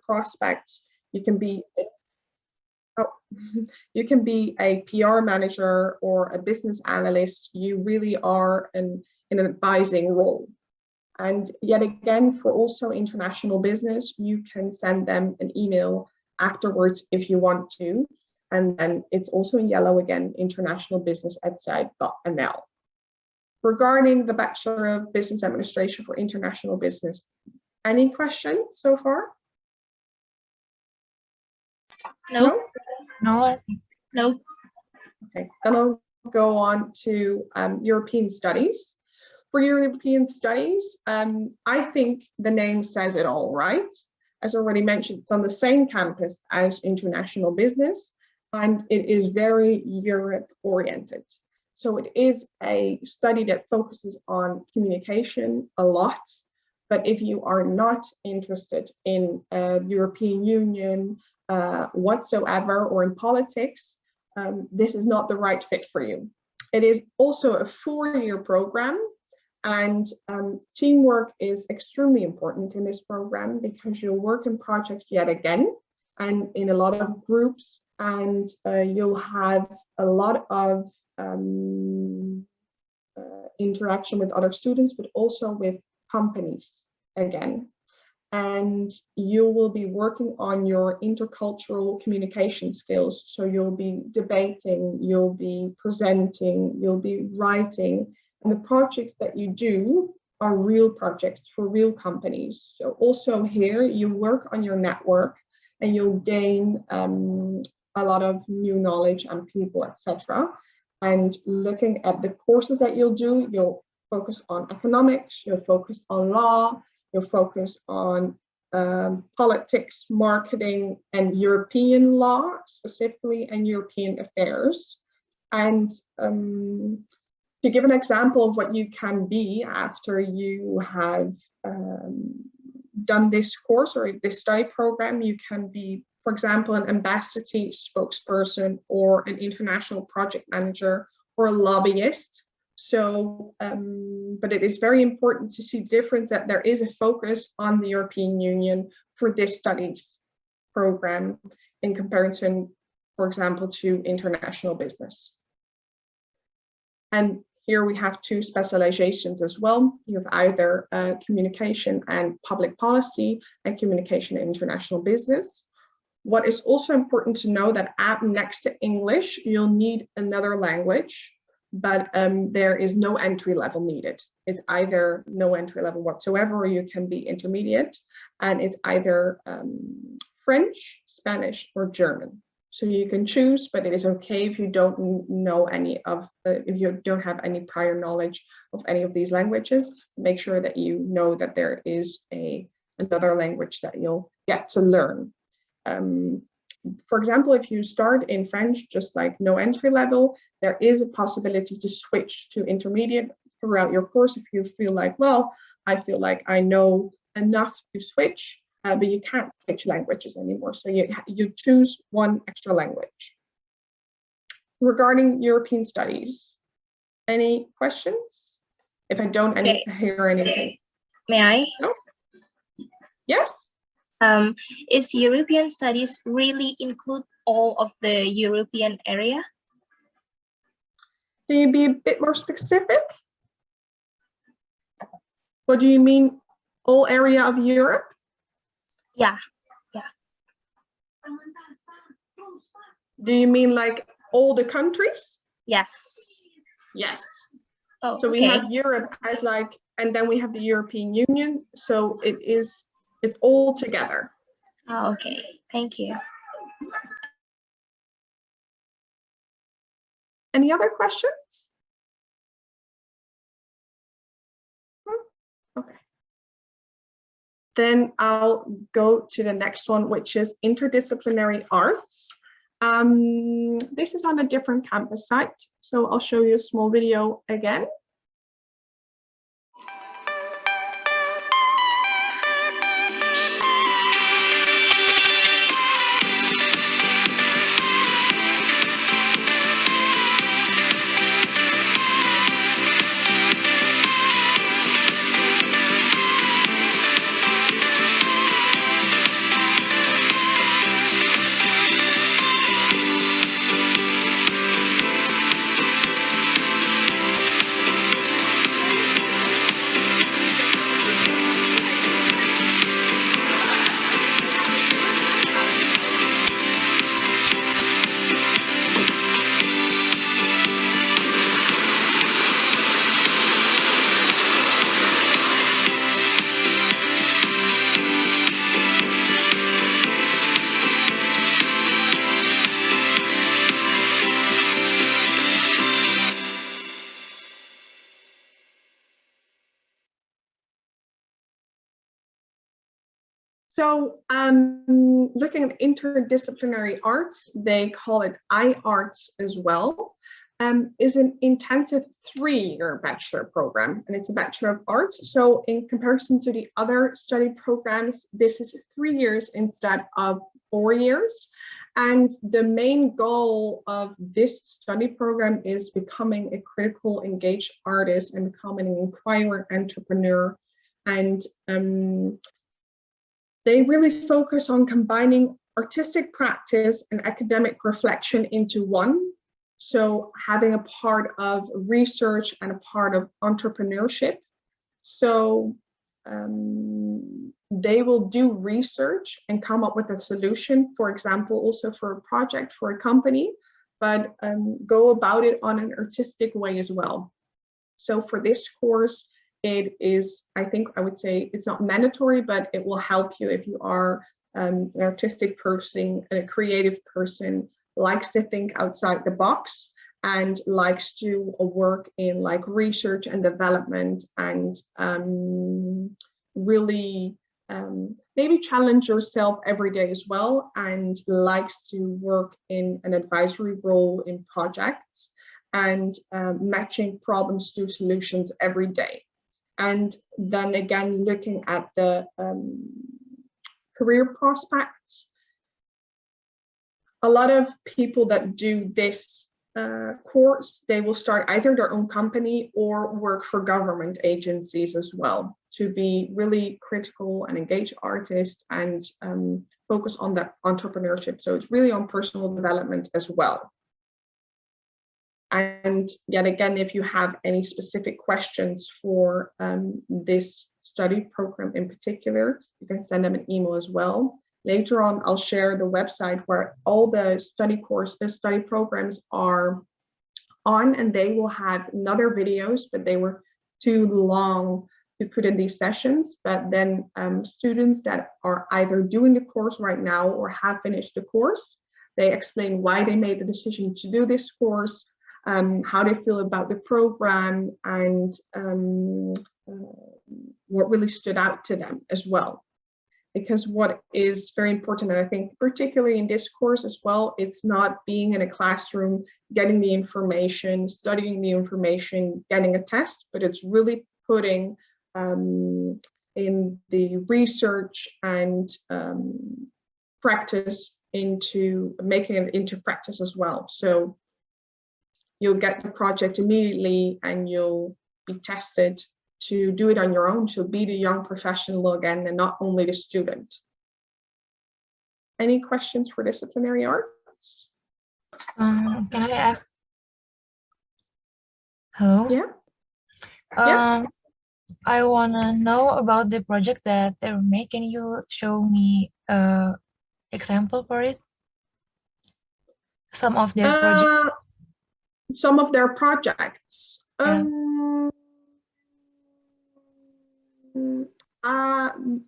prospects. You can be you can be a PR manager or a business analyst. You really are in an advising role. And yet again, for also international business, you can send them an email afterwards if you want to. And then it's also in yellow again, internationalbusiness@zuyd.nl. Regarding the Bachelor of Business Administration for International Business, any questions so far? No. No. No. Okay, then I'll go on to European Studies. For European Studies, I think the name says it all, right? As already mentioned, it's on the same campus as International Business, and it is very Europe-oriented. So it is a study that focuses on communication a lot, but if you are not interested in the European Union whatsoever or in politics, this is not the right fit for you. It is also a 4-year program, and teamwork is extremely important in this program because you'll work in projects yet again and in a lot of groups, and you'll have a lot of interaction with other students, but also with companies again. And you will be working on your intercultural communication skills. So you'll be debating, you'll be presenting, you'll be writing, and the projects that you do are real projects for real companies. So also here you work on your network and you'll gain a lot of new knowledge on people, etc. And looking at the courses that you'll do, you'll focus on economics, you'll focus on law, you'll focus on politics, marketing, and European law specifically, and European affairs. And to give an example of what you can be after you have done this course or this study program, you can be, for example, an ambassador spokesperson or an international project manager or a lobbyist. So, but it is very important to see difference that there is a focus on the European Union for this studies program in comparison, for example, to international business. And here we have 2 specializations as well. You have either communication and public policy and communication and international business. What is also important to know that next to English, you'll need another language, but there is no entry level needed. It's either no entry level whatsoever, or you can be intermediate, and it's either French, Spanish, or German. So you can choose, but it is okay if you don't know any of, if you don't have any prior knowledge of any of these languages. Make sure that you know that there is another language that you'll get to learn. For example, if you start in French, just like no entry level, there is a possibility to switch to intermediate throughout your course if you feel like, well, I feel like I know enough to switch, but you can't switch languages anymore. So you choose one extra language. Regarding European studies, any questions? If I don't hear anything. May I? No? Yes? Is European studies really include all of the European area? Can you be a bit more specific? What do you mean, all area of Europe? Yeah. Do you mean like all the countries? Yes. Yes. Oh, so we have Europe as like, and then we have the European Union. So it's all together. Oh, okay. Thank you. Any other questions? Okay. Then I'll go to the next one, which is Interdisciplinary Arts. This is on a different campus site. So I'll show you a small video again. So looking at interdisciplinary arts, they call it iArts as well, is an intensive 3-year bachelor program, and it's a Bachelor of Arts. So in comparison to the other study programs, this is 3 years instead of 4 years. And the main goal of this study program is becoming a critical, engaged artist and becoming an inquirer entrepreneur. And they really focus on combining artistic practice and academic reflection into one. So having a part of research and a part of entrepreneurship. So they will do research and come up with a solution, for example, also for a project for a company, but go about it on an artistic way as well. So for this course, it is, I think I would say it's not mandatory, but it will help you if you are an artistic person, a creative person, likes to think outside the box and likes to work in like research and development and really maybe challenge yourself every day as well, and likes to work in an advisory role in projects and matching problems to solutions every day. And then again, looking at the career prospects, a lot of people that do this course, they will start either their own company or work for government agencies as well, to be really critical and engaged artists and focus on that entrepreneurship. So it's really on personal development as well. And yet again, if you have any specific questions for this study program in particular, you can send them an email as well. Later on, I'll share the website where all the study programs are on, and they will have other videos, but they were too long to put in these sessions. But then students that are either doing the course right now or have finished the course, they explain why they made the decision to do this course, how they feel about the program, and what really stood out to them as well. Because what is very important, and I think particularly in this course as well, it's not being in a classroom, getting the information, studying the information, getting a test, but it's really putting in the research and practice into making it into practice as well. So you'll get the project immediately and you'll be tested to do it on your own, to be the young professional again and not only the student. Any questions for disciplinary arts? Can I ask? Hello? Yeah. I want to know about the project that they make. Can you show me an example for it? Some of their projects. Some of their projects. Yeah.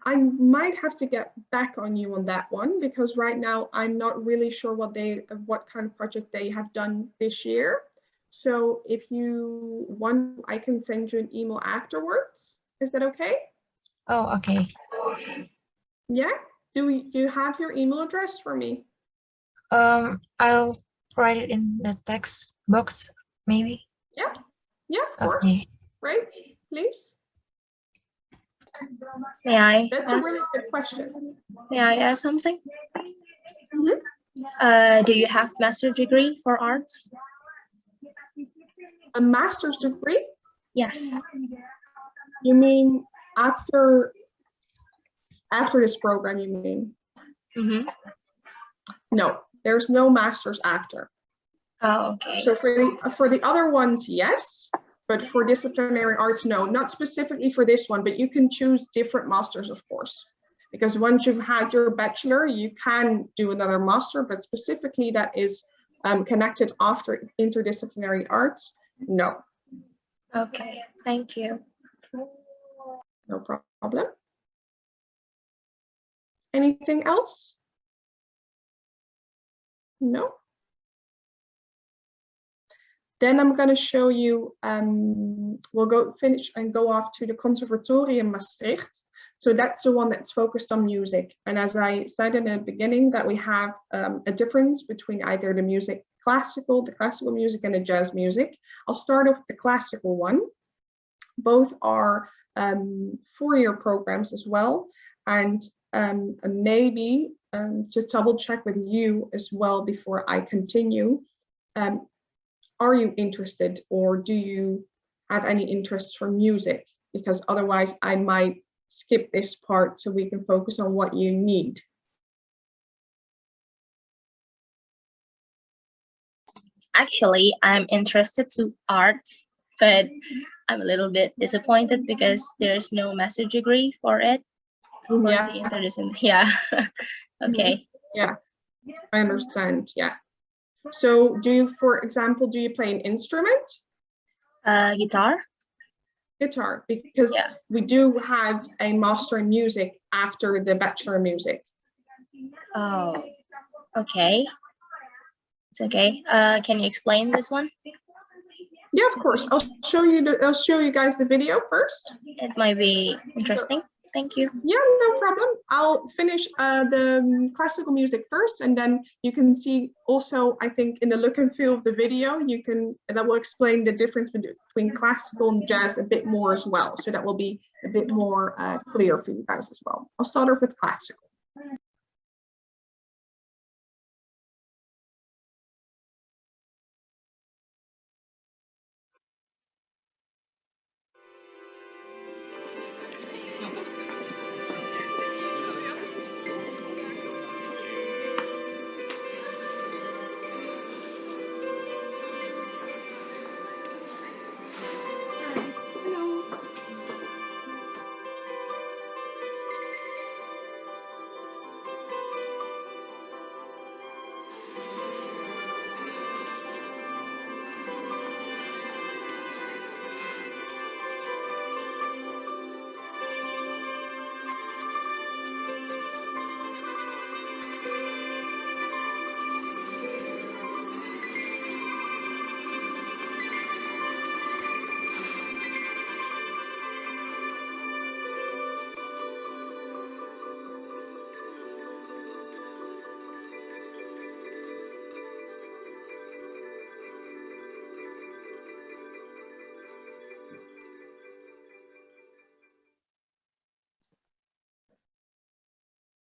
I might have to get back on you on that one, because right now I'm not really sure what kind of project they have done this year. So if you want, I can send you an email afterwards. Is that okay? Oh, okay. Yeah. Do you have your email address for me? I'll write it in the text box, maybe. Yeah, of course. Okay. Right, please. May I That's ask? a really good question. May I ask something? Mm-hmm. Do you have master's degree for arts? A master's degree? Yes. You mean after this program, you mean? Mm-hmm. No, there's no master's after. Oh, okay. So for the other ones, yes, but for disciplinary arts, no, not specifically for this one, but you can choose different masters, of course, because once you've had your bachelor, you can do another master, but specifically that is connected after interdisciplinary arts, no. Okay, thank you. No problem. Anything else? No. Then I'm going to show you, we'll go finish and go off to the Conservatorium Maastricht. So that's the one that's focused on music. And as I said in the beginning, that we have a difference between either the classical music and the jazz music. I'll start off with the classical one. Both are 4-year programs as well. And maybe to double check with you as well before I continue, are you interested, or do you have any interest for music? Because otherwise I might skip this part so we can focus on what you need. Actually, I'm interested to arts, but I'm a little bit disappointed because there's no master degree for it. For the interdisciplinary. Yeah. Okay. Yeah, I understand. Yeah. So do you, for example, do you play an instrument? Guitar. Guitar, because we do have a master in music after the bachelor in music. Oh, okay. It's okay. Can you explain this one? Yeah, of course. I'll show you guys the video first. It might be interesting. Thank you. Yeah, no problem. I'll finish the classical music first, and then you can see also, I think, in the look and feel of the video, that will explain the difference between classical and jazz a bit more as well. So that will be a bit more clear for you guys as well. I'll start off with classical.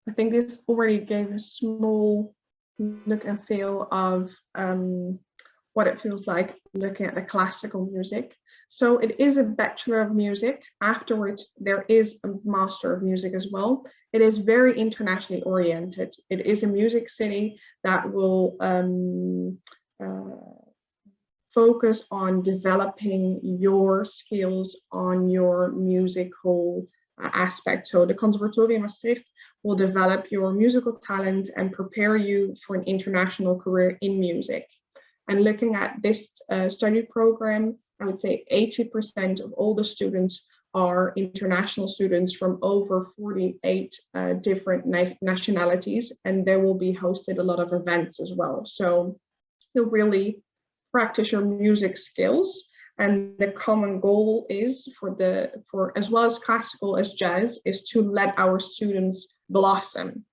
I think this already gave a small look and feel of what it feels like looking at the classical music. So it is a Bachelor of Music. Afterwards, there is a Master of Music as well. It is very internationally oriented. It is a music city that will focus on developing your skills on your musical aspect. So the Conservatorium Maastricht will develop your musical talent and prepare you for an international career in music. And looking at this study program, I would say 80% of all the students are international students from over 48 different nationalities, and there will be hosted a lot of events as well. So you'll really practice your music skills. And the common goal is for as well as classical as jazz is to let our students blossom.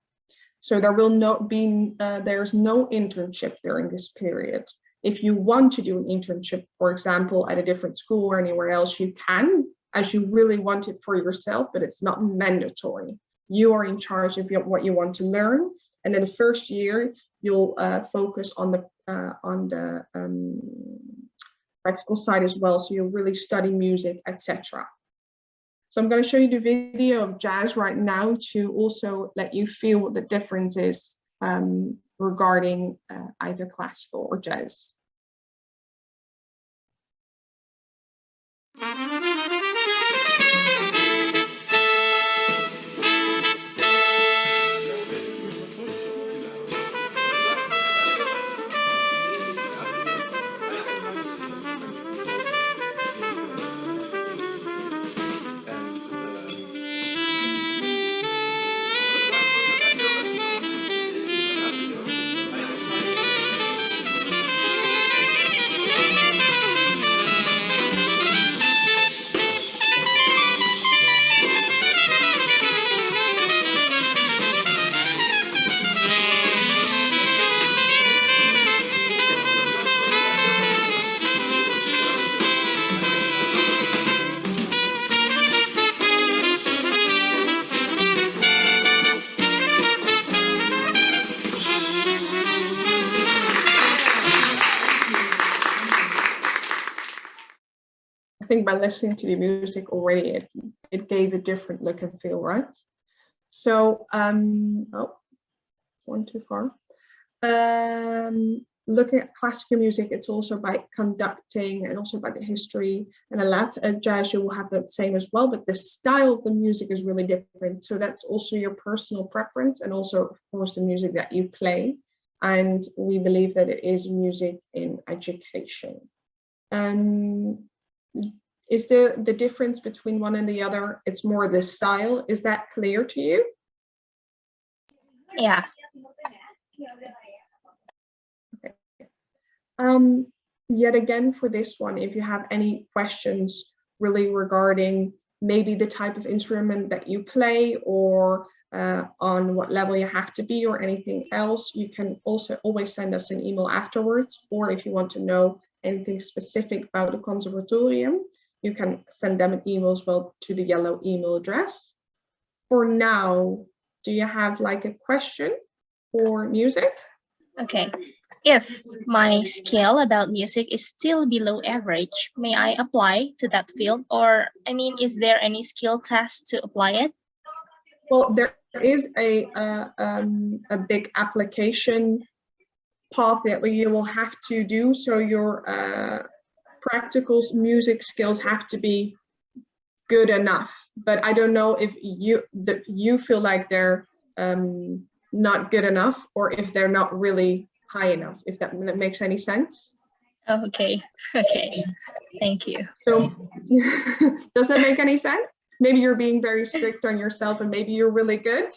So there will not be there's no internship during this period. If you want to do an internship, for example, at a different school or anywhere else, you can, as you really want it for yourself, but it's not mandatory. You are in charge of what you want to learn. And in the first year, you'll focus on the practical side as well. So you'll really study music, etc. So I'm going to show you the video of jazz right now to also let you feel what the difference is regarding either classical or jazz. think by listening to the music already, it gave a different look and feel, right? So, oh, one too far. Looking at classical music, it's also by conducting and also by the history, and a lot of jazz you will have the same as well, but the style of the music is really different. So that's also your personal preference, and also of course the music that you play. And we believe that it is music in education. Is the difference between one and the other? It's more the style. Is that clear to you? Yeah. Yet again, for this one, if you have any questions really regarding maybe the type of instrument that you play, or on what level you have to be, or anything else, you can also always send us an email afterwards. Or if you want to know anything specific about the conservatorium, you can send them an email as well to the yellow email address. For now, do you have like a question for music? Okay. If my skill about music is still below average, may I apply to that field? Or, I mean, is there any skill test to apply it? Well, there is a big application path that you will have to do. So your practical music skills have to be good enough. But I don't know if you feel like they're not good enough, or if they're not really high enough, if that makes any sense. Oh, okay. Okay. Thank you. So does that make any sense? Maybe you're being very strict on yourself, and maybe you're really good.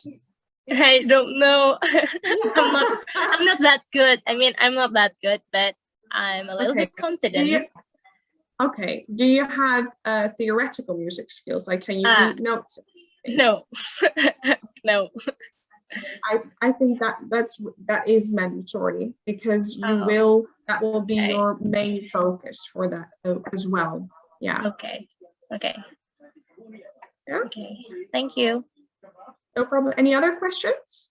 I don't know. I'm not that good. I mean, I'm not that good, but I'm a little bit confident. Do you have theoretical music skills? Like, can you read notes? No. No. I think that is mandatory, because that will be your main focus for that as well. Yeah. Okay. Okay. Yeah. Okay. Thank you. No problem. Any other questions?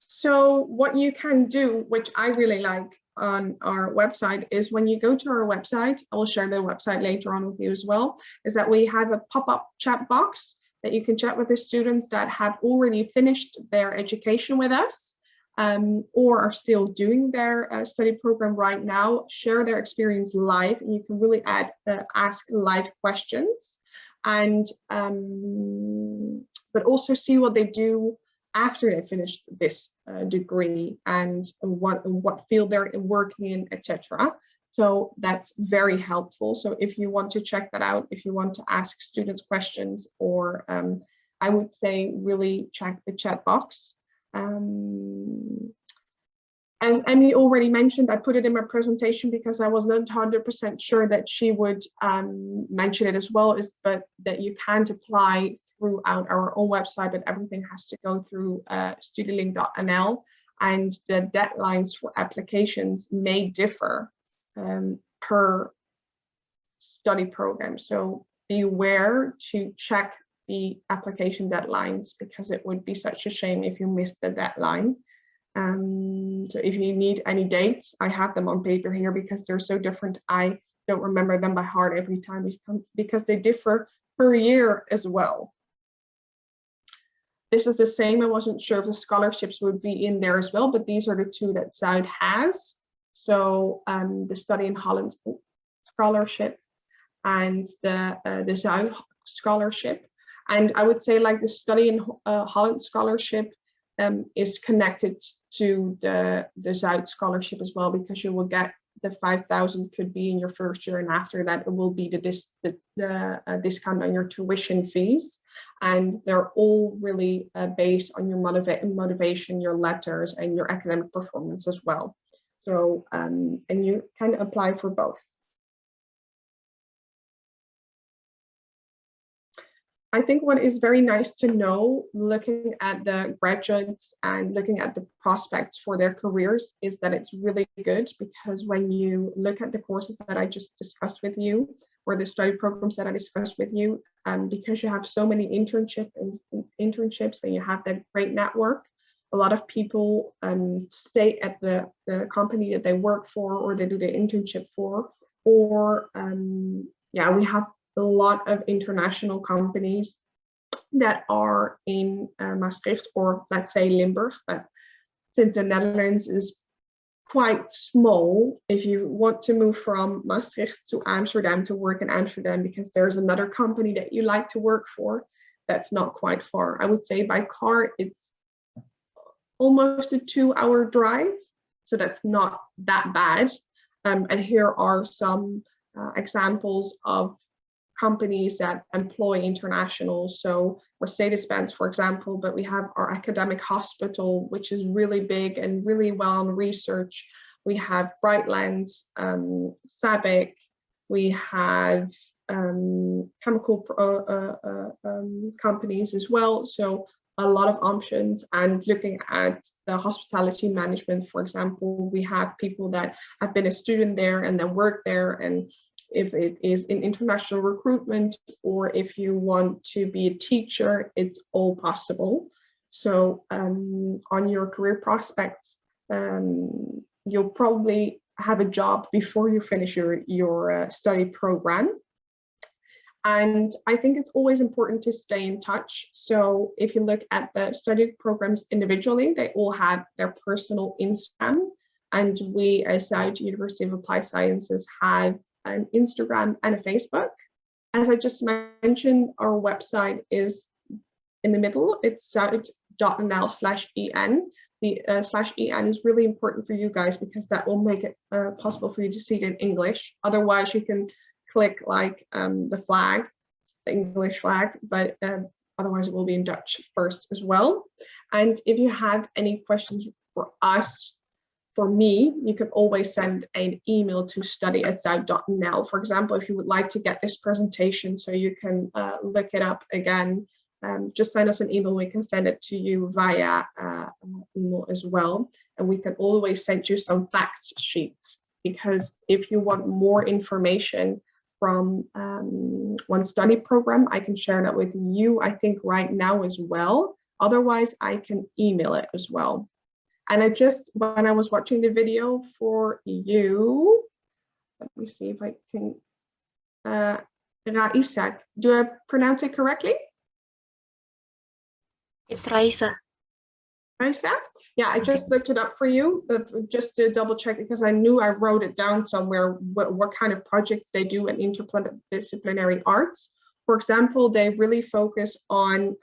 So what you can do, which I really like on our website, is when you go to our website, I will share the website later on with you as well, is that we have a pop-up chat box that you can chat with the students that have already finished their education with us, or are still doing their study program right now, share their experience live, and you can really ask live questions, and but also see what they do after they finished this degree, and what field they're working in, etc. So that's very helpful. So if you want to check that out, if you want to ask students questions, or I would say really check the chat box. As Emmy already mentioned, I put it in my presentation because I was not 100% sure that she would mention it as well, but that you can't apply throughout our own website, but everything has to go through studylink.nl, and the deadlines for applications may differ per study program. So be aware to check the application deadlines, because it would be such a shame if you missed the deadline. So if you need any dates, I have them on paper here because they're so different. I don't remember them by heart every time, because they differ per year as well. This is the same. I wasn't sure if the scholarships would be in there as well, but these are the two that Zuyd has. So the Study in Holland scholarship and the Zuyd scholarship. And I would say, like, the Study in Holland scholarship is connected to the Zuyd scholarship as well, because you will get the 5,000 could be in your first year, and after that it will be the discount on your tuition fees, and they're all really based on your motivation, your letters, and your academic performance as well. So and you can apply for both. I think what is very nice to know, looking at the graduates and looking at the prospects for their careers, is that it's really good, because when you look at the courses that I just discussed with you, or the study programs that I discussed with you, because you have so many internships and you have that great network, a lot of people stay at the company that they work for or they do the internship for, or yeah, we have a lot of international companies that are in Maastricht, or let's say Limburg, but since the Netherlands is quite small, if you want to move from Maastricht to Amsterdam to work in Amsterdam because there's another company that you like to work for, that's not quite far. I would say by car it's almost a 2-hour drive, so that's not that bad. And here are some examples of companies that employ internationals. So Mercedes-Benz, for example, but we have our academic hospital, which is really big and really well in research. We have Brightlands, SABIC, we have chemical companies as well. So a lot of options. And looking at the hospitality management, for example, we have people that have been a student there and then work there, and if it is in international recruitment or if you want to be a teacher, it's all possible. So on your career prospects, you'll probably have a job before you finish your study program. And I think it's always important to stay in touch. So if you look at the study programs individually, they all have their personal Instagram. And we as Zuyd University of Applied Sciences have an Instagram and a Facebook. As I just mentioned, our website is in the middle. It's zuyd.nl/en. The /en is really important for you guys because that will make it possible for you to see it in English. Otherwise, you can click like the flag, the English flag, but otherwise it will be in Dutch first as well. And if you have any questions for us, for me, you can always send an email to study@zuyd.nl. For example, if you would like to get this presentation so you can look it up again, just send us an email. We can send it to you via email as well. And we can always send you some fact sheets, because if you want more information from one study program, I can share that with you, I think right now as well. Otherwise, I can email it as well. And when I was watching the video for you, let me see if I can, Raisa, do I pronounce it correctly? It's Raisa. Raisa? Yeah, I just looked it up for you, just to double check, because I knew I wrote it down somewhere, what kind of projects they do in interdisciplinary arts. For example, they really focus on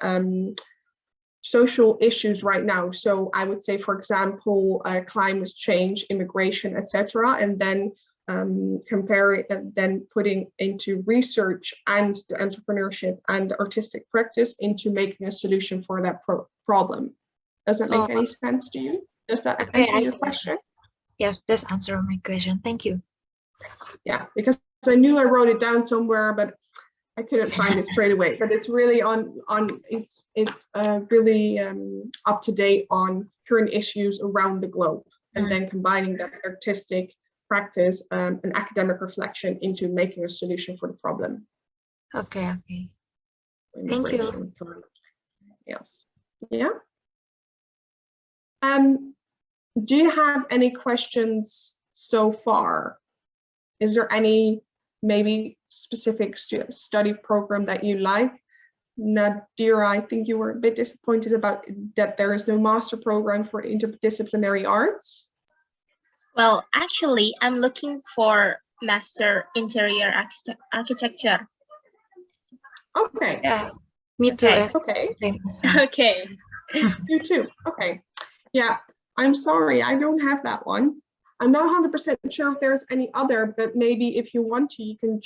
social issues right now. So I would say, for example, climate change, immigration, etc., and then compare it and then putting into research and the entrepreneurship and artistic practice into making a solution for that problem. Does that make any sense to you? Does that answer your question? Yeah, this answers my question. Thank you. Yeah, because I knew I wrote it down somewhere, but I couldn't find it straight away. But it's really it's really up to date on current issues around the globe, and then combining that artistic practice and academic reflection into making a solution for the problem. Okay. Thank you. Yes. Yeah. Do you have any questions so far? Is there any maybe specific study program that you like? Nadira, I think you were a bit disappointed about that there is no master program for interdisciplinary arts. Well, actually, I'm looking for master interior architecture. Okay. Yeah, me too. Okay. Okay. Okay. You too. Okay. Yeah, I'm sorry, I don't have that one. I'm not 100% sure if there's any other, but maybe if you want to, you can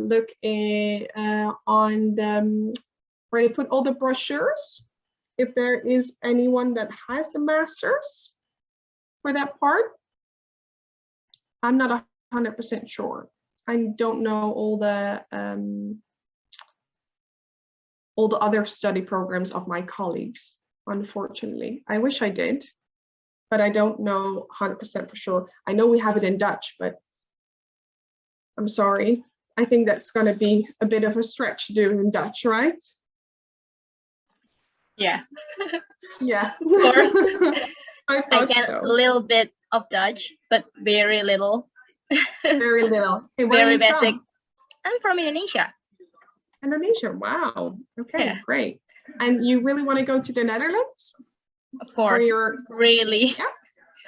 look on the, where they put all the brochures, if there is anyone that has the masters for that part. I'm not 100% sure. I don't know all the other study programs of my colleagues, unfortunately. I wish I did, but I don't know 100% for sure. I know we have it in Dutch, but I'm sorry. I think that's going to be a bit of a stretch to do in Dutch, right? Yeah, Yeah. of course. I I thought can so. a little bit of Dutch, but very little. Very little. Hey, where are Very you basic. from? I'm from Indonesia. Indonesia. Wow. Okay, Yeah, great. And you really want to go to the Netherlands? of Or course. you're Really. yeah?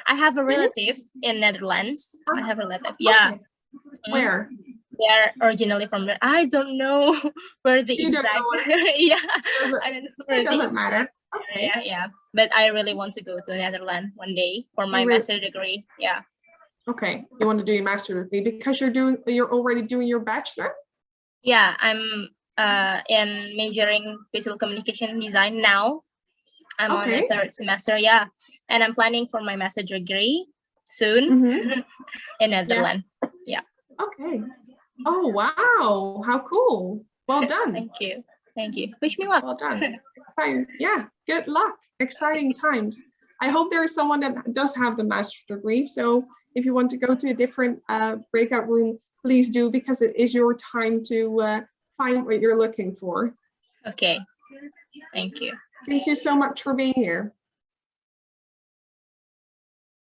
I have a Really? relative in Netherlands. I Ah, have a relative. Yeah. okay. Mhm. Where? They're originally from there. I don't know where the You don't know exact. where? Yeah, Doesn't, I don't know where it the doesn't exact. matter. Okay. Yeah, yeah. But I really want to go to Netherlands one day for my You really, master degree. Yeah. okay. You want to do your master's degree because you're already doing your bachelor? Yeah, I'm in majoring visual communication design now. I'm on the Okay. 3rd semester, yeah. And I'm planning for my master degree soon Mm-hmm. in Netherlands. Yeah. Okay. Oh, wow. How cool. Well done. Thank you. Thank you. Wish me luck. Well done. Fine. Yeah, good luck. Exciting times. I hope there is someone that does have the master's degree. So if you want to go to a different breakout room, please do, because it is your time to find what you're looking for. Okay. Thank you. Thank you so much for being here.